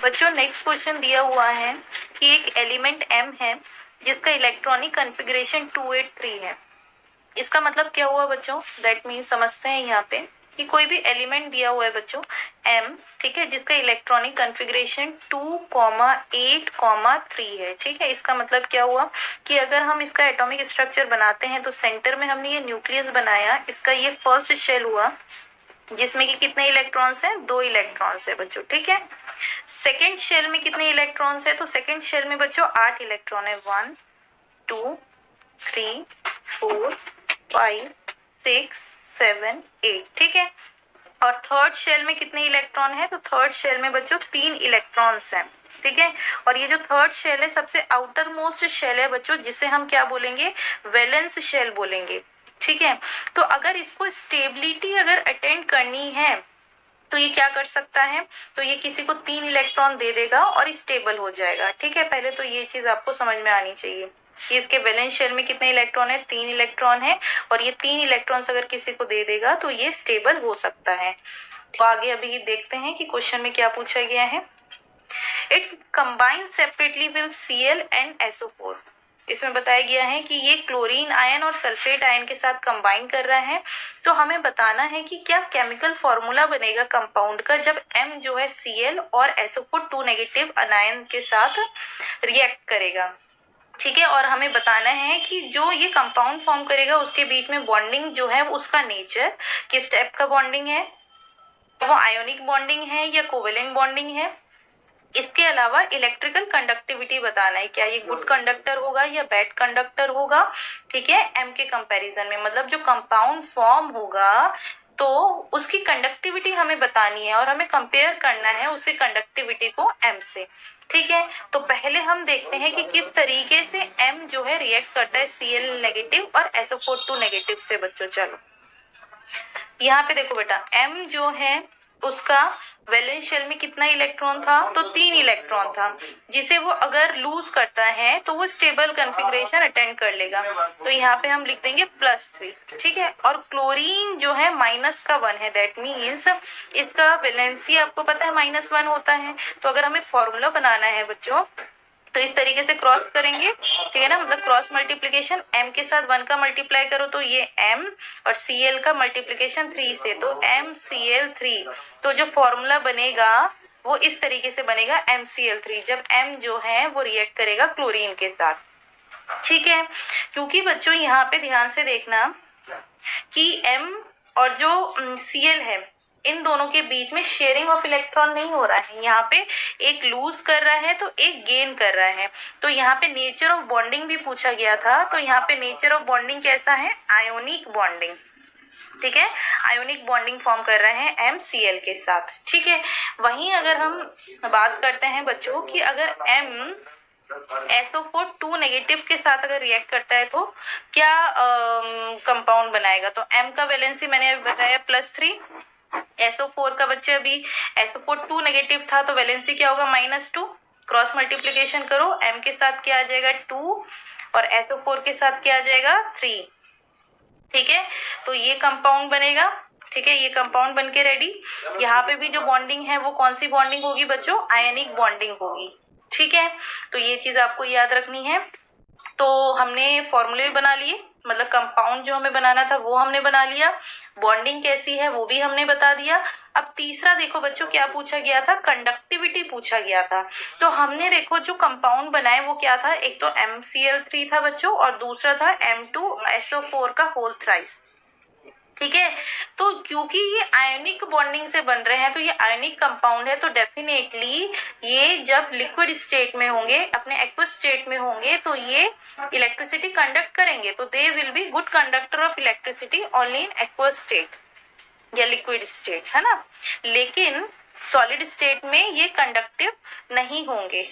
बच्चों next question दिया हुआ है कि एक एलिमेंट m है जिसका इलेक्ट्रॉनिक कॉन्फ़िगरेशन 283 है। इसका मतलब क्या हुआ बच्चों? दैट मीन्स समझते हैं यहाँ पे कि कोई भी एलिमेंट दिया हुआ है बच्चों m, ठीक है, जिसका इलेक्ट्रॉनिक कॉन्फ़िगरेशन 2,8,3 है। ठीक है, इसका मतलब क्या हुआ कि अगर हम इसका एटॉमिक स्ट्रक्चर बनाते हैं तो सेंटर में हमने ये न्यूक्लियस बनाया, इसका ये फर्स्ट शेल हुआ जिसमें कि कितने इलेक्ट्रॉन्स हैं? 2 इलेक्ट्रॉन्स है बच्चों। ठीक है, सेकेंड शेल में कितने इलेक्ट्रॉन्स है? तो सेकेंड शेल में बच्चों 8 इलेक्ट्रॉन है, 1 2 3 4 5 6 7 8। ठीक है, और थर्ड शेल में कितने इलेक्ट्रॉन है? तो थर्ड शेल में बच्चों 3 इलेक्ट्रॉन्स हैं। ठीक है, और ये जो थर्ड शेल है सबसे आउटर मोस्ट शेल है बच्चों, जिसे हम क्या बोलेंगे? वैलेंस शेल बोलेंगे। ठीक है, तो अगर इसको स्टेबिलिटी अगर अटेंड करनी है तो ये क्या कर सकता है? तो ये किसी को 3 इलेक्ट्रॉन दे देगा और स्टेबल हो जाएगा। ठीक है, पहले तो ये चीज आपको समझ में आनी चाहिए कि इसके वैलेंस शेल में कितने इलेक्ट्रॉन है? 3 इलेक्ट्रॉन है, और ये 3 इलेक्ट्रॉन्स अगर किसी को दे देगा तो ये स्टेबल हो सकता है। तो आगे अभी देखते हैं कि क्वेश्चन में क्या पूछा गया है। It's combine separately with Cl and SO4। इसमें बताया गया है कि ये क्लोरीन आयन और सल्फेट आयन के साथ कंबाइन कर रहा है। तो हमें बताना है कि क्या केमिकल फॉर्मूला बनेगा कंपाउंड का जब M जो है Cl और SO4 2 नेगेटिव अनायन के साथ रिएक्ट करेगा। ठीक है, और हमें बताना है कि जो ये कंपाउंड फॉर्म करेगा उसके बीच में बॉन्डिंग जो है उसका नेचर किस टाइप का बॉन्डिंग है, वो आयोनिक बॉन्डिंग है या कोवेलेंट बॉन्डिंग है। इसके अलावा इलेक्ट्रिकल कंडक्टिविटी बताना है, क्या ये गुड कंडक्टर होगा या बैड कंडक्टर होगा। ठीक है, एम के कंपैरिजन में, मतलब जो कंपाउंड फॉर्म होगा तो उसकी कंडक्टिविटी हमें बतानी है और हमें कंपेयर करना है उसकी कंडक्टिविटी को एम से। ठीक है, तो पहले हम देखते हैं कि किस तरीके से एम जो है रिएक्ट करता है Cl नेगेटिव और SO4 2 नेगेटिव से। बच्चों चलो यहाँ पे देखो बेटा, m जो है उसका वैलेंस शेल में कितना इलेक्ट्रॉन था? तो 3 इलेक्ट्रॉन था, जिसे वो अगर लूज करता है तो वो स्टेबल कॉन्फ़िगरेशन अटेंड कर लेगा। तो यहाँ पे हम लिख देंगे +3। ठीक है, और क्लोरीन जो है -1 है, दैट मीन्स इसका वैलेंसी आपको पता है -1 होता है। तो अगर हमें फॉर्मूला बनाना है बच्चों तो इस तरीके से क्रॉस करेंगे। ठीक है ना, मतलब क्रॉस मल्टीप्लीकेशन m के साथ 1 का मल्टीप्लाई करो तो ये m, और Cl का मल्टीप्लीकेशन 3 से तो MCl3। तो जो फॉर्मूला बनेगा वो इस तरीके से बनेगा MCl3, जब m जो है वो रिएक्ट करेगा क्लोरीन के साथ। ठीक है, क्योंकि बच्चों यहाँ पे ध्यान से देखना कि m और जो Cl है इन दोनों के बीच में शेयरिंग ऑफ इलेक्ट्रॉन नहीं हो रहा है। यहाँ पे एक लूज कर रहा है तो एक गेन कर रहा है। तो यहाँ पे नेचर ऑफ बॉन्डिंग भी पूछा गया था, तो यहाँ पे नेचर ऑफ बॉन्डिंग कैसा है? Ionic bonding. ठीक है, आयोनिक बॉन्डिंग फॉर्म कर रहे हैं MCl के साथ। ठीक है, वहीं अगर हम बात करते हैं बच्चों कि अगर M SO4 2 नेगेटिव के साथ अगर रिएक्ट करता है तो क्या कंपाउंड बनाएगा। तो M का वैलेंसी मैंने अभी बताया +3, SO4 का बच्चे अभी SO4 2 नेगेटिव था तो वैलेंसी क्या होगा? -2। क्रॉस मल्टीप्लीकेशन करो, M के साथ क्या आ जाएगा? 2, और SO4 के साथ क्या आ जाएगा? 3। ठीक है, तो ये कंपाउंड बनेगा। ठीक है, ये कंपाउंड बनके रेडी। यहाँ पे भी जो बॉन्डिंग है वो कौन सी बॉन्डिंग होगी बच्चों? आयनिक बॉन्डिंग होगी। ठीक है, तो ये चीज आपको याद रखनी है। तो हमने फॉर्मूले बना लिए, मतलब कंपाउंड जो हमें बनाना था वो हमने बना लिया, बॉन्डिंग कैसी है वो भी हमने बता दिया। अब तीसरा देखो बच्चों क्या पूछा गया था? कंडक्टिविटी पूछा गया था। तो हमने देखो जो कंपाउंड बनाए वो क्या था? एक तो MCl3 था बच्चों और दूसरा था M2SO4 का होल थ्राइस। ठीक है, तो क्योंकि ये आयनिक बॉन्डिंग से बन रहे हैं तो ये आयनिक कंपाउंड है, तो डेफिनेटली ये जब लिक्विड स्टेट में होंगे, अपने एक्वस स्टेट में होंगे तो ये इलेक्ट्रिसिटी कंडक्ट करेंगे। तो they will be good conductor of electricity only in aqueous state या लिक्विड स्टेट, है ना। लेकिन सॉलिड स्टेट में ये कंडक्टिव नहीं होंगे।